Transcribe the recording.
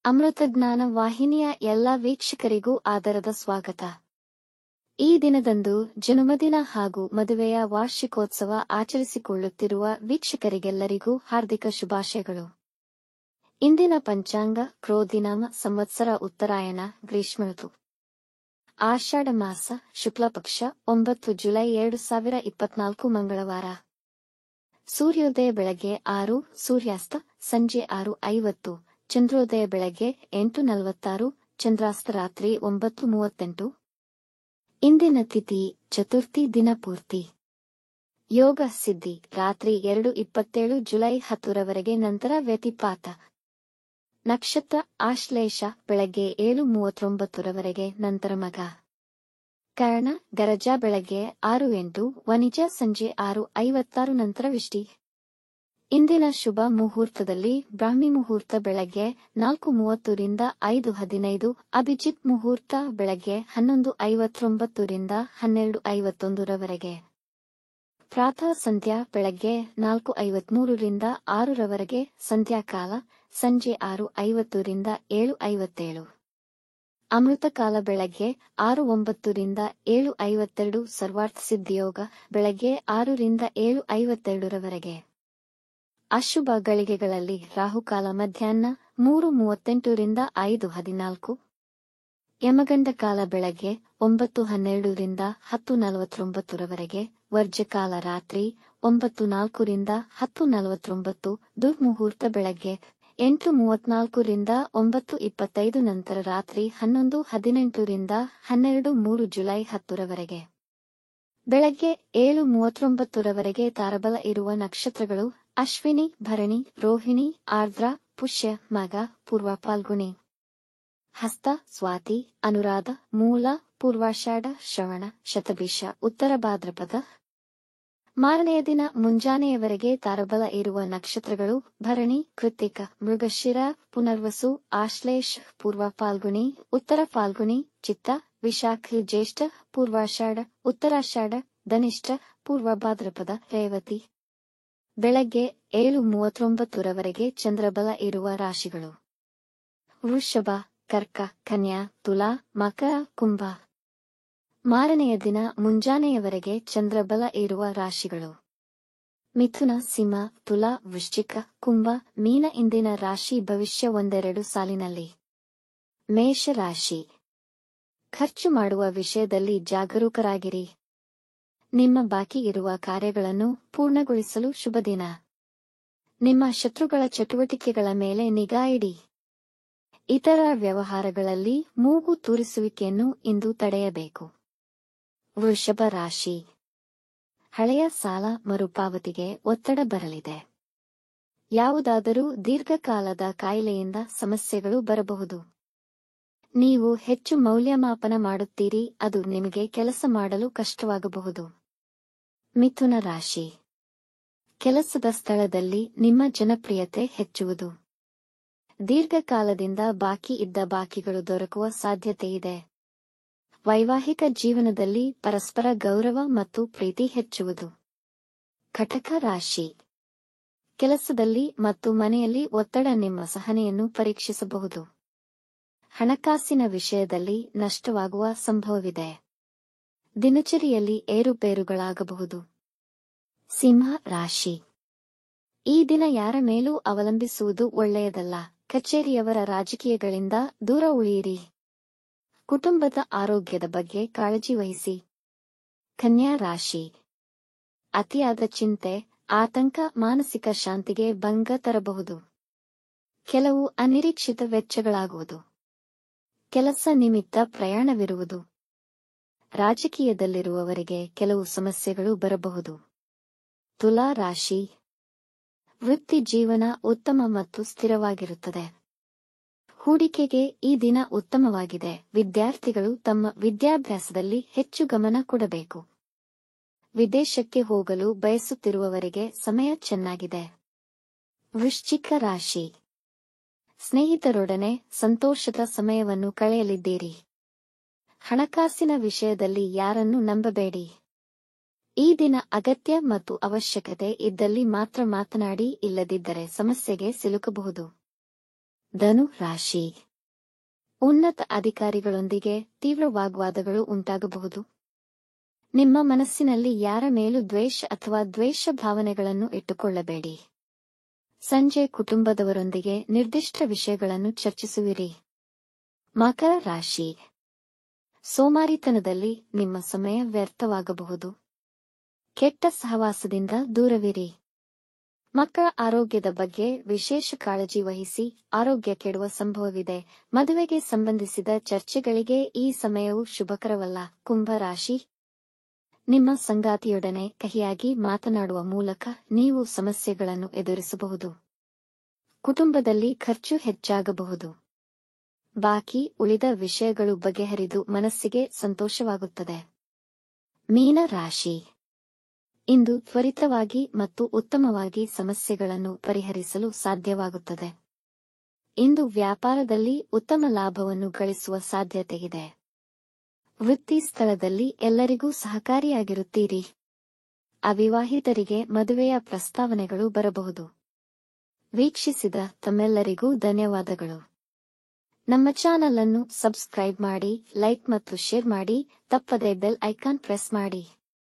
ಅಮೃತಜ್ಞಾನ ವಾಹಿನಿಯ ಎಲ್ಲ ವೀಕ್ಷಕರಿಗೂ ಆದರದ ಸ್ವಾಗತ. ಈ ದಿನದಂದು ಜನ್ಮದಿನ ಹಾಗೂ ಮದುವೆಯ ವಾರ್ಷಿಕೋತ್ಸವ ಆಚರಿಸಿಕೊಳ್ಳುತ್ತಿರುವ ವೀಕ್ಷಕರಿಗೆಲ್ಲರಿಗೂ ಹಾರ್ದಿಕ ಶುಭಾಶಯಗಳು. ಇಂದಿನ ಪಂಚಾಂಗ ಕ್ರೋಧಿನಾಮ ಸಂವತ್ಸರ ಉತ್ತರಾಯಣ ಗ್ರೀಷ್ಮ ಋತು, ಆಷಾಢ ಮಾಸ, ಶುಕ್ಲಪಕ್ಷ, 9 ಜುಲೈ 2024 ಮಂಗಳವಾರ. ಸೂರ್ಯೋದಯ ಬೆಳಗ್ಗೆ 6, ಸೂರ್ಯಾಸ್ತ ಸಂಜೆ 6:50, ಚಂದ್ರೋದಯ ಬೆಳಗ್ಗೆ 8:46, ಚಂದ್ರಾಸ್ತ ರಾತ್ರಿ 9:38. ಇಂದಿನ ತಿಥಿ ಚತುರ್ಥಿ, ದಿನ ಪೂರ್ತಿ. ಯೋಗ ಸಿದ್ಧಿ ರಾತ್ರಿ 2:27 ಜುಲೈ 10ರವರೆಗೆ, ನಂತರ ವ್ಯತಿಪಾತ. ನಕ್ಷತ್ರ ಆಶ್ಲೇಷ ಬೆಳಗ್ಗೆ 7:39ರವರೆಗೆ, ನಂತರ ಮಗ. ಕರ್ಣ ಗರಜ ಬೆಳಗ್ಗೆ 6:08, ವನಿಜ ಸಂಜೆ 6:56, ನಂತರ ವಿಷ್ಟಿ. ಇಂದಿನ ಶುಭ ಮುಹೂರ್ತದಲ್ಲಿ ಬ್ರಾಹ್ಮಿ ಮುಹೂರ್ತ ಬೆಳಗ್ಗೆ 4:30 ರಿಂದ 5:15, ಅಭಿಜಿತ್ ಮುಹೂರ್ತ ಬೆಳಗ್ಗೆ 11:59 ರಿಂದ 12:51ರವರೆಗೆ. ಪ್ರಾತಃ ಸಂಧ್ಯಾ ಬೆಳಗ್ಗೆ 4:53 ರಿಂದ 6ರವರೆಗೆ, ಸಂಧ್ಯಾಕಾಲ ಸಂಜೆ 6:50 ರಿಂದ 7:57. ಅಮೃತಕಾಲ ಬೆಳಗ್ಗೆ 6:09 ರಿಂದ 7:52, ಸರ್ವಾರ್ಥ ಸಿದ್ಧಿಯೋಗ ಬೆಳಗ್ಗೆ 6 ರಿಂದ 7:52ರವರೆಗೆ. ಅಶುಭ ಗಳಿಗೆಗಳಲ್ಲಿ ರಾಹುಕಾಲ ಮಧ್ಯಾಹ್ನ 3:38 ರಿಂದ 5:14, ಯಮಗಂಡ ಕಾಲ ಬೆಳಗ್ಗೆ 9:12 ರಿಂದ 10:49ರವರೆಗೆ, ವರ್ಜಕಾಲ ರಾತ್ರಿ 9:04 ರಿಂದ 10:49, ದುರ್ಮುಹೂರ್ತ ಬೆಳಗ್ಗೆ 8:34 ರಿಂದ 9:25, ನಂತರ ರಾತ್ರಿ 11:18 ರಿಂದ 12:03 ಜುಲೈ 10ರವರೆಗೆ. ಬೆಳಗ್ಗೆ 7:39ರವರೆಗೆ ತಾರಬಲ ಇರುವ ನಕ್ಷತ್ರಗಳು ಅಶ್ವಿನಿ, ಭರಣಿ, ರೋಹಿಣಿ, ಆರ್ದ್ರ, ಪುಷ್ಯ, ಮಗ, ಪೂರ್ವ ಫಾಲ್ಗುಣಿ, ಹಸ್ತ, ಸ್ವಾತಿ, ಅನುರಾಧ, ಮೂಲ, ಪೂರ್ವಾಷಾಢ, ಶ್ರವಣ, ಶತಭಿಷ, ಉತ್ತರ ಭಾದ್ರಪದ. ಮಾರನೆಯ ದಿನ ಮುಂಜಾನೆಯವರೆಗೆ ತಾರಬಲ ಇರುವ ನಕ್ಷತ್ರಗಳು ಭರಣಿ, ಕೃತ್ತಿಕ, ಮೃಗಶಿರ, ಪುನರ್ವಸು, ಆಶ್ಲೇಷ, ಪೂರ್ವ ಫಾಲ್ಗುಣಿ, ಉತ್ತರ ಫಾಲ್ಗುಣಿ, ಚಿತ್ತ, ವಿಶಾಖ, ಜ್ಯೇಷ್ಠ, ಪೂರ್ವಾಷಾಢ, ಉತ್ತರಾಷಾಢ, ಧನಿಷ್ಠ, ಪೂರ್ವ ಭಾದ್ರಪದ, ರೇವತಿ. ಬೆಳಗ್ಗೆ 7:39ರವರೆಗೆ ಚಂದ್ರಬಲ ಇರುವ ರಾಶಿಗಳು: ವೃಷಭ, ಕರ್ಕ, ಕನ್ಯಾ, ತುಲಾ, ಮಕರ, ಕುಂಭ. ಮಾರನೆಯ ದಿನ ಮುಂಜಾನೆಯವರೆಗೆ ಚಂದ್ರಬಲ ಇರುವ ರಾಶಿಗಳು: ಮಿಥುನ, ಸಿಂಹ, ತುಲಾ, ವೃಶ್ಚಿಕ, ಕುಂಭ, ಮೀನ. ಇಂದಿನ ರಾಶಿ ಭವಿಷ್ಯ ಒಂದೆರಡು ಸಾಲಿನಲ್ಲಿ. ಮೇಷ ರಾಶಿ: ಖರ್ಚು ಮಾಡುವ ವಿಷಯದಲ್ಲಿ ಜಾಗರೂಕರಾಗಿರಿ. ನಿಮ್ಮ ಬಾಕಿ ಇರುವ ಕಾರ್ಯಗಳನ್ನು ಪೂರ್ಣಗೊಳಿಸಲು ಶುಭ ದಿನ. ನಿಮ್ಮ ಶತ್ರುಗಳ ಚಟುವಟಿಕೆಗಳ ಮೇಲೆ ನಿಗಾ ಇಡಿ. ಇತರ ವ್ಯವಹಾರಗಳಲ್ಲಿ ಮೂಗು ತೂರಿಸುವಿಕೆಯನ್ನು ಇಂದು ತಡೆಯಬೇಕು. ವೃಷಭ ರಾಶಿ: ಹಳೆಯ ಸಾಲ ಮರುಪಾವತಿಗೆ ಒತ್ತಡ ಬರಲಿದೆ. ಯಾವುದಾದರೂ ದೀರ್ಘಕಾಲದ ಕಾಯಿಲೆಯಿಂದ ಸಮಸ್ಯೆಗಳು ಬರಬಹುದು. ನೀವು ಹೆಚ್ಚು ಮೌಲ್ಯಮಾಪನ ಮಾಡುತ್ತೀರಿ, ಅದು ನಿಮಗೆ ಕೆಲಸ ಮಾಡಲು ಕಷ್ಟವಾಗಬಹುದು. ಮಿಥುನ ರಾಶಿ: ಕೆಲಸದ ಸ್ಥಳದಲ್ಲಿ ನಿಮ್ಮ ಜನಪ್ರಿಯತೆ ಹೆಚ್ಚುವುದು. ದೀರ್ಘಕಾಲದಿಂದ ಬಾಕಿ ಇದ್ದ ಬಾಕಿಗಳು ದೊರಕುವ ಸಾಧ್ಯತೆಯಿದೆ. ವೈವಾಹಿಕ ಜೀವನದಲ್ಲಿ ಪರಸ್ಪರ ಗೌರವ ಮತ್ತು ಪ್ರೀತಿ ಹೆಚ್ಚುವುದು. ಕಟಕ ರಾಶಿ: ಕೆಲಸದಲ್ಲಿ ಮತ್ತು ಮನೆಯಲ್ಲಿ ಒತ್ತಡ ನಿಮ್ಮ ಸಹನೆಯನ್ನು ಪರೀಕ್ಷಿಸಬಹುದು. ಹಣಕಾಸಿನ ವಿಷಯದಲ್ಲಿ ನಷ್ಟವಾಗುವ ಸಂಭವವಿದೆ. ದಿನಚರಿಯಲ್ಲಿ ಏರುಪೇರುಗಳಾಗಬಹುದು. ಸಿಂಹ ರಾಶಿ: ಈ ದಿನ ಯಾರ ಮೇಲೂ ಅವಲಂಬಿಸುವುದು ಒಳ್ಳೆಯದಲ್ಲ. ಕಚೇರಿಯವರ ರಾಜಕೀಯಗಳಿಂದ ದೂರ ಉಳಿಯಿರಿ. ಕುಟುಂಬದ ಆರೋಗ್ಯದ ಬಗ್ಗೆ ಕಾಳಜಿ ವಹಿಸಿ. ಕನ್ಯಾ ರಾಶಿ: ಅತಿಯಾದ ಚಿಂತೆ, ಆತಂಕ ಮಾನಸಿಕ ಶಾಂತಿಗೆ ಭಂಗ ತರಬಹುದು. ಕೆಲವು ಅನಿರೀಕ್ಷಿತ ವೆಚ್ಚಗಳಾಗುವುದು. ಕೆಲಸ ನಿಮಿತ್ತ ಪ್ರಯಾಣವಿರುವುದು. ರಾಜಕೀಯದಲ್ಲಿರುವವರಿಗೆ ಕೆಲವು ಸಮಸ್ಯೆಗಳು ಬರಬಹುದು. ತುಲಾ ರಾಶಿ: ವೃತ್ತಿ ಜೀವನ ಉತ್ತಮ ಮತ್ತು ಸ್ಥಿರವಾಗಿರುತ್ತದೆ. ಹೂಡಿಕೆಗೆ ಈ ದಿನ ಉತ್ತಮವಾಗಿದೆ. ವಿದ್ಯಾರ್ಥಿಗಳು ತಮ್ಮ ವಿದ್ಯಾಭ್ಯಾಸದಲ್ಲಿ ಹೆಚ್ಚು ಗಮನ ಕೊಡಬೇಕು. ವಿದೇಶಕ್ಕೆ ಹೋಗಲು ಬಯಸುತ್ತಿರುವವರಿಗೆ ಸಮಯ ಚೆನ್ನಾಗಿದೆ. ವೃಶ್ಚಿಕ ರಾಶಿ: ಸ್ನೇಹಿತರೊಡನೆ ಸಂತೋಷದ ಸಮಯವನ್ನು ಕಳೆಯಲಿದ್ದೀರಿ. ಹಣಕಾಸಿನ ವಿಷಯದಲ್ಲಿ ಯಾರನ್ನೂ ನಂಬಬೇಡಿ. ಈ ದಿನ ಅಗತ್ಯ ಮತ್ತು ಅವಶ್ಯಕತೆ ಇದ್ದಲ್ಲಿ ಮಾತ್ರ ಮಾತನಾಡಿ, ಇಲ್ಲದಿದ್ದರೆ ಸಮಸ್ಯೆಗೆ ಸಿಲುಕಬಹುದು. ಧನು ರಾಶಿ. ಉನ್ನತ ಅಧಿಕಾರಿಗಳೊಂದಿಗೆ ತೀವ್ರ ವಾಗ್ವಾದಗಳು ಉಂಟಾಗಬಹುದು. ನಿಮ್ಮ ಮನಸ್ಸಿನಲ್ಲಿ ಯಾರ ಮೇಲೂ ದ್ವೇಷ ಅಥವಾ ದ್ವೇಷ ಭಾವನೆಗಳನ್ನು ಇಟ್ಟುಕೊಳ್ಳಬೇಡಿ. ಸಂಜೆ ಕುಟುಂಬದವರೊಂದಿಗೆ ನಿರ್ದಿಷ್ಟ ವಿಷಯಗಳನ್ನು ಚರ್ಚಿಸುವಿರಿ. ಮಕರ ರಾಶಿ. ಸೋಮಾರಿತನದಲ್ಲಿ ನಿಮ್ಮ ಸಮಯ ವ್ಯರ್ಥವಾಗಬಹುದು. ಕೆಟ್ಟ ಸಹವಾಸದಿಂದ ದೂರವಿರಿ. ಮಕ್ಕಳ ಆರೋಗ್ಯದ ಬಗ್ಗೆ ವಿಶೇಷ ಕಾಳಜಿ ವಹಿಸಿ. ಆರೋಗ್ಯ ಕೆಡುವ ಸಂಭವವಿದೆ. ಮದುವೆಗೆ ಸಂಬಂಧಿಸಿದ ಚರ್ಚೆಗಳಿಗೆ ಈ ಸಮಯವು ಶುಭಕರವಲ್ಲ. ಕುಂಭ ರಾಶಿ. ನಿಮ್ಮ ಸಂಗಾತಿಯೊಡನೆ ಕಹಿಯಾಗಿ ಮಾತನಾಡುವ ಮೂಲಕ ನೀವು ಸಮಸ್ಯೆಗಳನ್ನು ಎದುರಿಸಬಹುದು. ಕುಟುಂಬದಲ್ಲಿ ಖರ್ಚು ಹೆಚ್ಚಾಗಬಹುದು. ಬಾಕಿ ಉಳಿದ ವಿಷಯಗಳು ಬಗೆಹರಿದು ಮನಸ್ಸಿಗೆ ಸಂತೋಷವಾಗುತ್ತದೆ. ಮೀನ ರಾಶಿ. ಇಂದು ತ್ವರಿತವಾಗಿ ಮತ್ತು ಉತ್ತಮವಾಗಿ ಸಮಸ್ಯೆಗಳನ್ನು ಪರಿಹರಿಸಲು ಸಾಧ್ಯವಾಗುತ್ತದೆ. ಇಂದು ವ್ಯಾಪಾರದಲ್ಲಿ ಉತ್ತಮ ಲಾಭವನ್ನು ಗಳಿಸುವ ಸಾಧ್ಯತೆಯಿದೆ. ವೃತ್ತಿ ಸ್ಥಳದಲ್ಲಿ ಎಲ್ಲರಿಗೂ ಸಹಕಾರಿಯಾಗಿರುತ್ತೀರಿ. ಅವಿವಾಹಿತರಿಗೆ ಮದುವೆಯ ಪ್ರಸ್ತಾವನೆಗಳು ಬರಬಹುದು. ವೀಕ್ಷಿಸಿದ ತಮ್ಮೆಲ್ಲರಿಗೂ ಧನ್ಯವಾದಗಳು. ನಮ್ಮ ಚಾನಲ್ ಅನ್ನು ಸಬ್ಸ್ಕ್ರೈಬ್ ಮಾಡಿ, ಲೈಕ್ ಮತ್ತು ಶೇರ್ ಮಾಡಿ. ತಪ್ಪದೇ ಬೆಲ್ ಐಕಾನ್ ಪ್ರೆಸ್ ಮಾಡಿ.